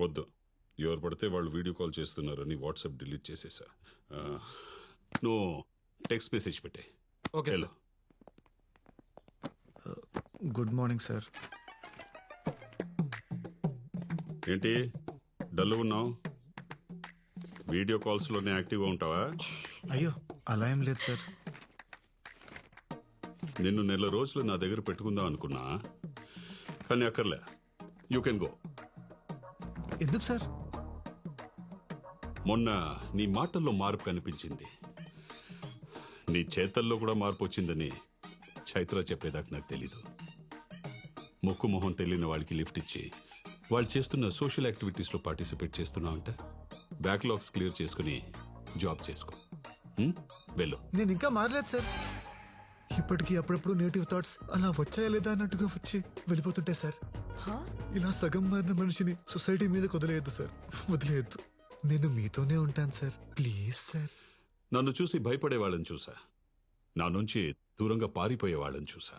వద్దు, ఎవరు పడితే వాళ్ళు వీడియో కాల్ చేస్తున్నారని వాట్సాప్ డిలీట్ చేసేసా. నువ్వు టెక్స్ట్ మెసేజ్ పెట్టే. Okay hello, good morning sir. ఏంటి డల్ ఉన్నావు? వీడియో కాల్స్లోనే యాక్టివ్గా ఉంటావా? అయ్యో అలా ఏం లేదు సార్. నిన్ను నెల రోజులు నా దగ్గర పెట్టుకుందాం అనుకున్నా, కానీ అక్కర్లే. You can go. ఎందుకు సార్? మొన్న నీ మాటల్లో మార్పు కనిపించింది, నీ చేతల్లో కూడా మార్పు వచ్చిందని చైత్ర చెప్పేదాకా నాకు తెలీదు. ముక్కు మొహం తెలియని వాళ్ళకి లిఫ్ట్ ఇచ్చి వాళ్ళు చేస్తున్న సోషల్ యాక్టివిటీస్లో పార్టిసిపేట్ చేస్తున్నావంట. బ్యాక్లాగ్స్ క్లియర్ చేసుకుని జాబ్ చేసుకో. వెళ్ళు. నేను ఇంకా మారలేదు సార్. ఇప్పటికీ అప్పుడప్పుడు నెగిటివ్ థాట్స్ అలా వచ్చాయా లేదా అన్నట్టుగా వచ్చి వెళ్ళిపోతుంటాయి సార్. ఇలా సగం మారిన మనిషిని సొసైటీ మీద వదిలేయద్దు సార్, వదిలేయద్దు. నేను మీతోనే ఉంటాను సార్, ప్లీజ్ సార్. నన్ను చూసి భయపడే వాళ్ళని చూసా, నా నుంచి దూరంగా పారిపోయే వాళ్ళని చూసా,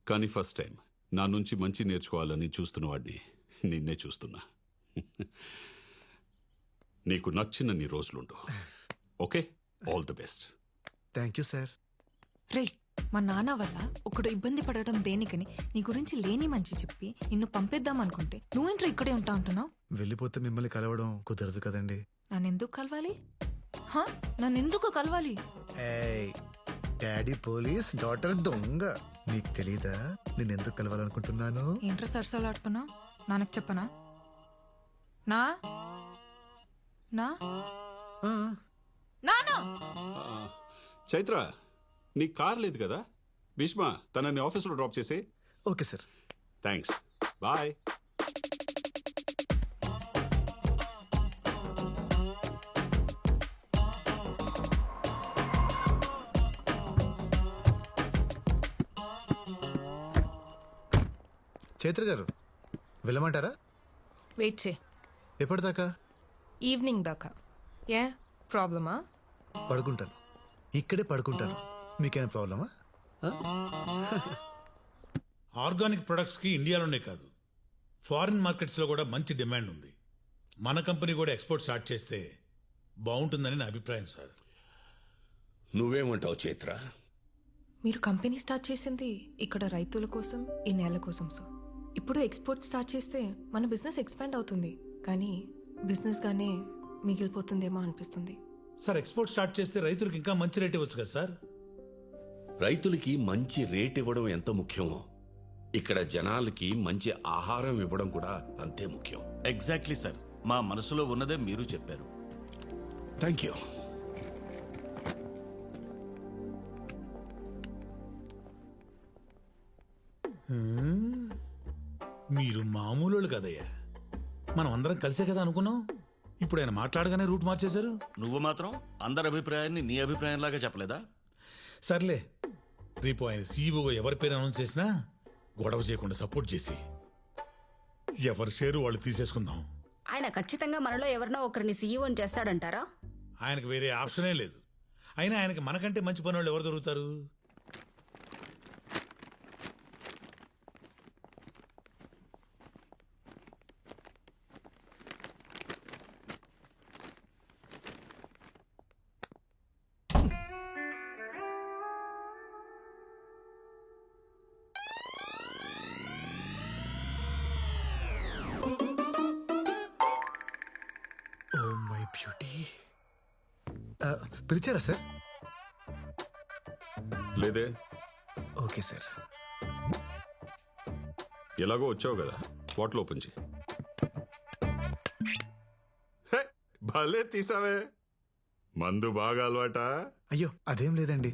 కానీ ఫస్ట్ టైం నా నుంచి మంచి నేర్చుకోవాలని చూస్తున్న వాడిని నిన్నే చూస్తున్నా. నీకు నచ్చిన నీ రోజులుండు. Okay, all the best. Thank you sir. రే, మా నాన్న వల్ల ఒకడు ఇబ్బంది పడడం దేనికని నీ గురించి లేని మంచి చెప్పి నిన్ను పంపేద్దాం అనుకుంటే నువ్వేంట్రా ఇక్కడే ఉంటా ఉంటున్నావు? వెళ్ళిపోతే మిమ్మల్ని కలవడం కుదరదు కదండి. నన్నెందుకు కలవాలి? నన్నెందుకు కలవాలి? డాడీ పోలీస్, డాటర్ దొంగ. నీకు తెలీదా నేను ఎందుకు కలవాలనుకుంటున్నాను? ఏంట్రా సరసాలాడుతున్నావు? నాన్నకు చెప్పనా? నా నా ఆ, నానా చైత్ర, నీ కార్ లేదు కదా? భీష్మ తనని ఆఫీస్లో డ్రాప్ చేసే. Okay sir. Thanks, bye. Chaitra garu వెళ్ళమంటారా? వెయిట్ చే. ఎప్పటిదాకా? ఈవినింగ్ దాకా. ఏ ప్రాబ్లమా? పడుకుంటాను, ఇక్కడే పడుకుంటాను. మీకేమైనా ప్రాబ్లమా? ఆర్గానిక్ ప్రొడక్ట్స్కి ఇండియాలోనే కాదు, ఫారిన్ మార్కెట్స్లో కూడా మంచి డిమాండ్ ఉంది. మన కంపెనీ కూడా ఎక్స్పోర్ట్ స్టార్ట్ చేస్తే బాగుంటుందని నా అభిప్రాయం సార్. నువ్వేమంటావు చైత్ర? మీరు కంపెనీ స్టార్ట్ చేసింది ఇక్కడ రైతుల కోసం, ఈ నేల కోసం సార్. ఇప్పుడు ఎక్స్పోర్ట్ స్టార్ట్ చేస్తే మన బిజినెస్ ఎక్స్పాండ్ అవుతుంది, కానీ బిజినెస్ గానే మిగిలిపోతుందేమో అనిపిస్తుంది. సార్, ఎక్స్పోర్ట్ స్టార్ట్ చేస్తే రైతులకు ఇంకా మంచి రేట్ ఇవ్వచ్చు కదా సార్? రైతులకి మంచి రేట్ ఇవ్వడం ఎంత ముఖ్యమో, ఇక్కడ జనాలకి మంచి ఆహారం ఇవ్వడం కూడా అంతే ముఖ్యం. ఎగ్జాక్ట్లీ సార్, మా మనసులో ఉన్నదే మీరు చెప్పారు. Thank you. మీరు మామూలు కదయ్యా, మనం అందరం కలిసే కదా అనుకున్నాం. ఇప్పుడు ఆయన మాట్లాడగానే రూట్ మార్చేశారు. నువ్వు మాత్రం అందరి అభిప్రాయాన్ని నీ అభిప్రాయంలాగా చెప్పలేదా? సర్లే, రేపు ఆయన సీఈఓగా ఎవరి పేరు అనౌన్స్ చేసినా గొడవ చేయకుండా సపోర్ట్ చేసి ఎవరి షేరు వాళ్ళు తీసేసుకుందాం. ఆయన ఖచ్చితంగా మనలో ఎవరినో ఒకరిని సీఈఓని చేస్తాడంటారా? ఆయనకు వేరే ఆప్షనే లేదు. అయినా ఆయనకి మనకంటే మంచి పని వాళ్ళు ఎవరు దొరుకుతారు? Oh my beauty. పిలిచారా సార్? లేదే. Okay sir. ఎలాగో వచ్చావు కదా, బాటిల్ ఓపెన్ చేయి. హే, భలే తీసావే. మందు బాగా అలవాటా? అయ్యో అదేం లేదండి,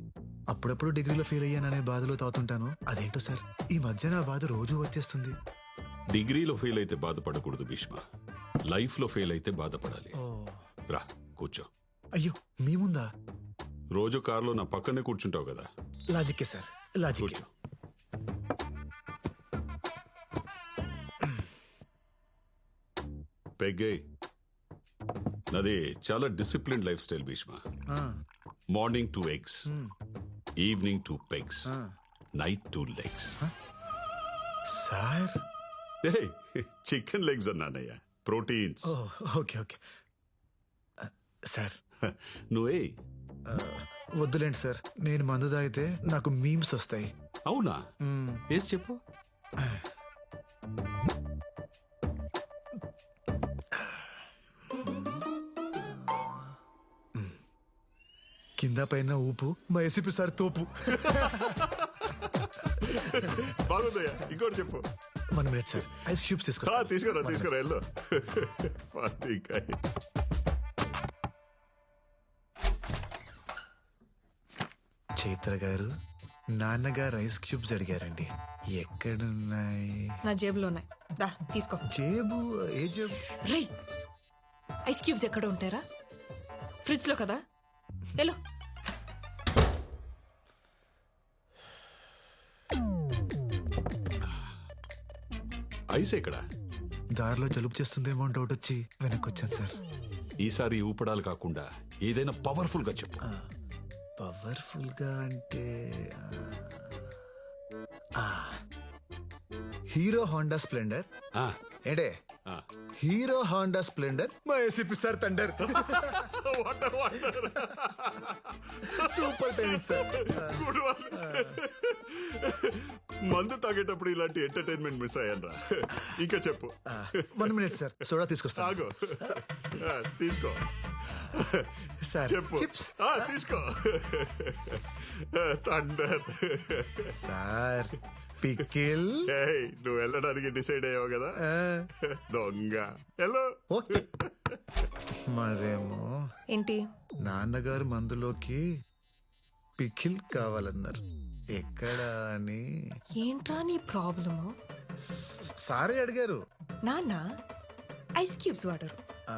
అప్పుడప్పుడు డిగ్రీలో ఫెయిల్ అయ్యాననే బాధలో తాగుతుంటాను. అదేంటో సార్, ఈ మధ్య నా బాధ రోజు వచ్చేస్తుంది. డిగ్రీలో ఫెయిల్ అయితే బాధపడకూడదు భీష్మ, లైఫ్లో ఫెయిల్ అయితే బాధపడాలి. రా కూర్చో. అయ్యో మీ ముందా? రోజు కారులో నా పక్కనే కూర్చుంటావు కదా. లాజిక్కే సార్, లాజిక్. కూర్చో. పెగ్గే, నాది చాలా discipline lifestyle Bhishma. Morning 2 eggs, evening 2 pegs, night 2 legs. Sir chicken legs అన్నానయ్యా. Proteins. Oh okay okay sir నువ్వే వద్దులేండి సార్, నేను మందు తాగితే నాకు మీమ్స్ వస్తాయి. అవునా? వేసి చెప్పు. కింద పైన ఊపు, మా ఏసీపీ సార్ తోపు. బాగుందయ్యా, ఇంకోటి చెప్పు. 1 మినిట్ సార్, ఐస్ క్యూబ్స్ తీసుకో. తీసుకురా వెళ్ళు. చైత్ర గారు, నాన్నగారు ఐస్ క్యూబ్స్ అడిగారండి. ఎక్కడున్నాయి? నా జేబులో ఉన్నాయి, రా తీసుకో. జేబు? ఏ జేబు? రేయ్, ఐస్ క్యూబ్స్ ఎక్కడ ఉంటారా? ఫ్రిడ్జ్ లో కదా. హలో, ఐస్ ఎక్కడ? దారిలో జలుబు చేస్తుందేమో అని డౌట్ వచ్చి వెనక్కి వచ్చాను సార్. ఈసారి ఊపడాలు కాకుండా ఏదైనా పవర్ఫుల్ గా చెప్పు. పవర్ఫుల్ గా అంటే హీరో హోండా స్ప్లెండర్. ఆ, ఏంటే ఆ. హీరో హోండా స్ప్లెండర్, మా ACP sir thunder. Super timing sir. Good one. మందు తాగేటప్పుడు ఇలాంటి ఎంటర్టైన్మెంట్ మిస్ అయ్యానరా. ఇంకా చెప్పు. 1 మినిట్ సార్, సోడా తీసుకొస్తా. తాగు. తీసుకో. సార్ చెప్పు. చిప్స్ తీసుకో. థండర్. Sir pickle. నువ్వు వెళ్ళడానికి డిసైడ్ అయ్యావు కదా, దొంగ. హలో. ఓకే. మరేమో ఏంటి? నాన్నగారు మందులోకి పికిల్ కావాలన్నారు. ఎక్కడ అని ఏంట్రా నీ ప్రాబ్లము? సారే అడిగారు. నాన్న ఐస్ క్యూబ్స్ వాడరు, ఆ,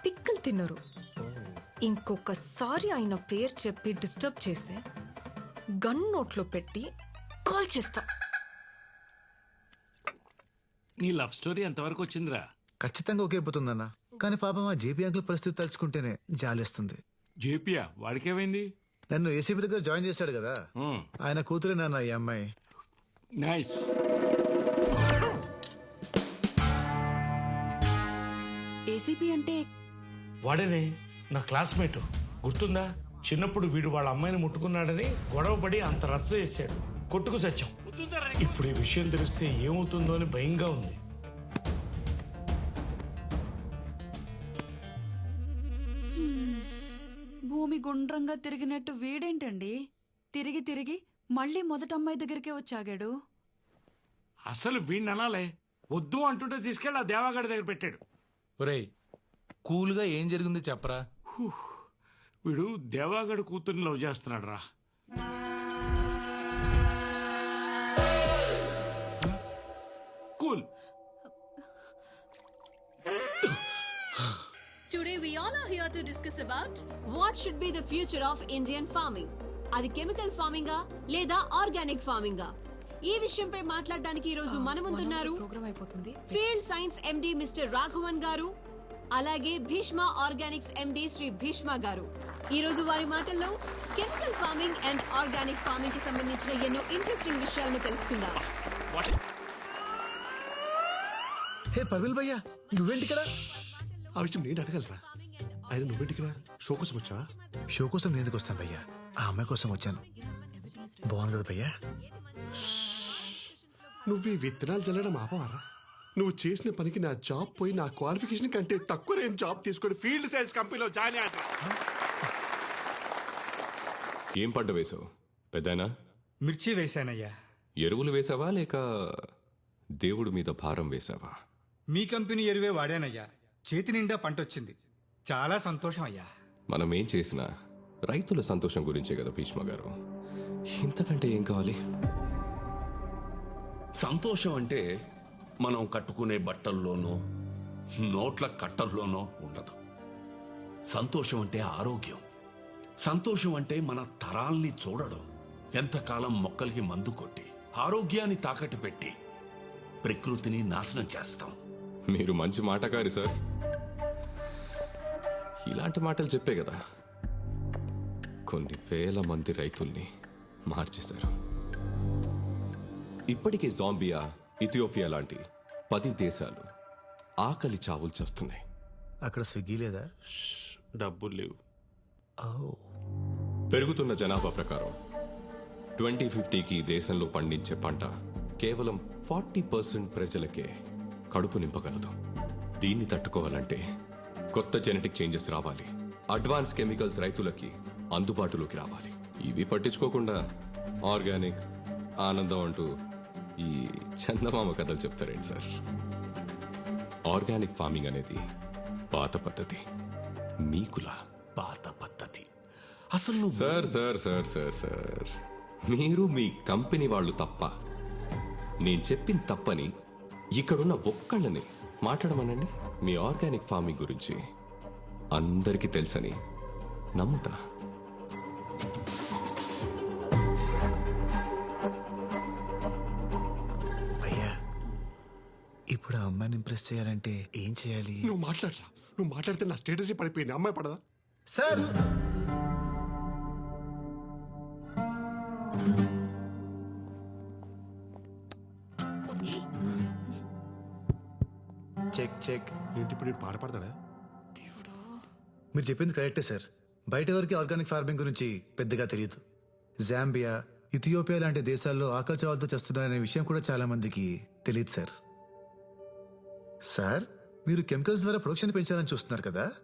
పిక్కలు తినరు. ఇంకొకసారి ఆయన పేరు చెప్పి డిస్టర్బ్ చేస్తే గన్ నోట్లో పెట్టి కాల్ చేస్తా. నీ లవ్ స్టోరీ ఎంతవరకు వచ్చిందిరా? ఖచ్చితంగా ఒకేపోతుందన్న. కానీ పాపం ఆ జేపీ అంకుల్ పరిస్థితి తలుచుకుంటేనే జాలేస్తుంది. జేపియా వాడికేమైంది? నన్ను ఏసీపీ దగ్గర జాయిన్ చేశాడు కదా, ఆయన కూతురే నాన్న ఈ అమ్మాయి. నైస్. ఏసీపీ అంటే వాడనే నా క్లాస్మేట్, గుర్తుందా? చిన్నప్పుడు వీడు వాళ్ళ అమ్మాయిని ముట్టుకున్నాడని గొడవపడి అంత రచ్చ చేశాడు, కొట్టుకు సత్యం. ఇప్పుడు ఈ విషయం తెలిస్తే ఏమవుతుందో అని భయంగా ఉంది. భూమి గుండ్రంగా తిరిగినట్టు వీడేంటండి తిరిగి తిరిగి మళ్ళీ మొదట అమ్మాయి దగ్గరికే వచ్చాగాడు? అసలు వీడిని అనాలే, వద్దు అంటుంటే తీసుకెళ్ళి ఆ దేవాగడి దగ్గర పెట్టాడు. ఒరేయ్, కూల్గా ఏం జరిగింది చెప్పరా? వీడు దేవాగడి కూతుర్ని లవ్ చేస్తున్నాడు రా. Cool. Today we all are here to discuss about what should be the future of Indian farming. అది కెమికల్ ఫార్మింగా లేదా ఆర్గానిక్ ఫార్మింగా? ఈ విషయంపై మాట్లాడడానికి ఈ రోజు మన ముందున్నారు ప్రోగ్రామ్ అయిపోతుంది. Field science MD mister Raghavan గారు, అలాగే భీష్మ ఆర్గానిక్స్ ఎండి శ్రీ భీష్మ గారు. ఈ రోజు వారి మాటల్లో chemical farming and organic farming కి సంబంధించిన ఎన్నో ఇంట్రెస్టింగ్ విషయాలను తెలుసుకుందాం. హే పర్విల్ భయ్యా, నువ్వేంటి ఇక్కడ? ఆ విషయం నేను అడగలరా? ఆయన నువ్వేంటి ఇక్కడ? షో కోసం వచ్చా? షో కోసం నేను ఎందుకు వస్తాను భయ్యా? ఆ అమ్మాయి కోసం వచ్చాను. బాగుంది కదా భయ్యా? నువ్వు ఈ విత్తనాలు చల్లడం ఆపవారా? నువ్వు చేసిన పనికి నా జాబ్ పోయి నా క్వాలిఫికేషన్ కంటే తక్కువ నేను జాబ్ తీసుకొని ఫీల్డ్ సైన్స్ కంపెనీలో జాయిన్ అయ్యా. ఏం పంట వేసావు పెద్దనా? మిర్చి వేశానయ్యా. ఎరువులు వేసావా లేక దేవుడి మీద భారం వేసావా? మీ కంపెనీ ఎరువే వాడానయ్యా. చేతి నిండా పంట వచ్చింది, చాలా సంతోషం అయ్యా. మనం ఏం చేసినా రైతుల సంతోషం గురించే కదా భీష్మ గారు. ఇంతకంటే ఏం కావాలి? సంతోషం అంటే మనం కట్టుకునే బట్టల్లోనో నోట్ల కట్టల్లోనో ఉండదు. సంతోషం అంటే ఆరోగ్యం. సంతోషం అంటే మన తరాల్ని చూడడం. ఎంతకాలం మొక్కలకి మందు కొట్టి ఆరోగ్యాన్ని తాకట్టు పెట్టి ప్రకృతిని నాశనం చేస్తాం. మీరు మంచి మాటకారి సార్. ఇలాంటి మాటలు చెప్పే కదా కొన్ని వేల మంది రైతుల్ని మార్చేశారు. ఇప్పటికే జాంబియా, ఇథియోపియా లాంటి 10 దేశాలు ఆకలి చావులు చేస్తున్నాయి. అక్కడ స్విగ్గీ లేదా? డబ్బులు లేవు. ఓ, పెరుగుతున్న జనాభా ప్రకారం 2050కి దేశంలో పండించే పంట కేవలం 40% ప్రజలకే కడుపు నింపగలదు. దీన్ని తట్టుకోవాలంటే కొత్త జెనెటిక్ చేంజెస్ రావాలి. అడ్వాన్స్ కెమికల్స్ రైతులకి అందుబాటులోకి రావాలి. ఇవి పట్టించుకోకుండా ఆర్గానిక్, ఆనందం అంటూ ఈ చందమామ కథలు చెప్తారేంటి సార్? ఆర్గానిక్ ఫార్మింగ్ అనేది పాత పద్ధతి, మీకులా. పాత పద్ధతి అసలు నువ్వు sir sir sir sir sir మీరు మీ కంపెనీ వాళ్ళు తప్ప, నేను చెప్పింది తప్పని ఇక్కడున్న ఒక్కళ్ళని మాట్లాడమనండి. మీ ఆర్గానిక్ ఫార్మింగ్ గురించి అందరికీ తెలుసని నమ్ముతా. అయ్యా, ఇప్పుడు ఆ అమ్మాయిని ఇంప్రెస్ చేయాలంటే ఏం చేయాలి? నువ్వు మాట్లాడరా, నువ్వు మాట్లాడితే నా స్టేటస్ పడిపోయింది. అమ్మాయి పడదా? Sir, check check. ఏంటి ఇప్పుడు పాట పాడతాడా? మీరు చెప్పింది కరెక్టే సార్. బయట వరకు ఆర్గానిక్ ఫార్మింగ్ గురించి పెద్దగా తెలియదు. జాంబియా, ఇథియోపియా లాంటి దేశాల్లో ఆకలి చావులతో చేస్తున్నారనే విషయం కూడా చాలా మందికి తెలియదు సార్. సార్, మీరు కెమికల్స్ ద్వారా ప్రొడక్షన్ పెంచాలని చూస్తున్నారు కదా,